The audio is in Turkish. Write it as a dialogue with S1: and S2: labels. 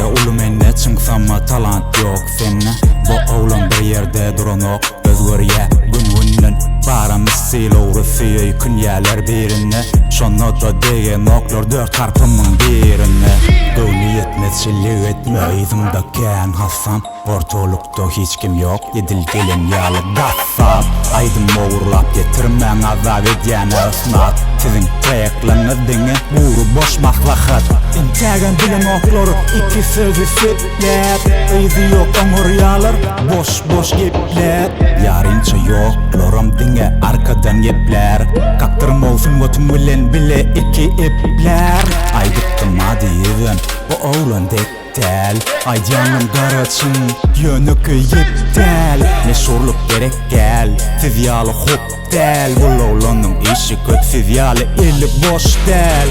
S1: Ulum enne çıngsama talant yok senne. Bu oğlan bir yerde duranok özgörye gün bara misil uğrasıyı künyeler birine. Şonna da degen oklar dört harpımın birine. Gönliyet neçili etme Aydymda ken Hasan. Ortalıkta hiç kim yok yedil gelen yalı gassap. Aydym oğurlap getirmen azap edyen ısnat. Sizin tayaklarınız dine buru boş maslahat. İntagan bilen okları iki sözü sütlet. Eyzi yok anhuryalar boş gipler. Yarınca yok loram dine arkadan yepler. Kaktırım olsun vatım bilen bile iki ipler. Aydıktım hadi yedin bu oğlan dektel. Aydyamın garacın yönükü yiptel. Meşhurluk gerek gel fizyalı hop del. Bu oğlanın işi köt fizyalı ili boş del.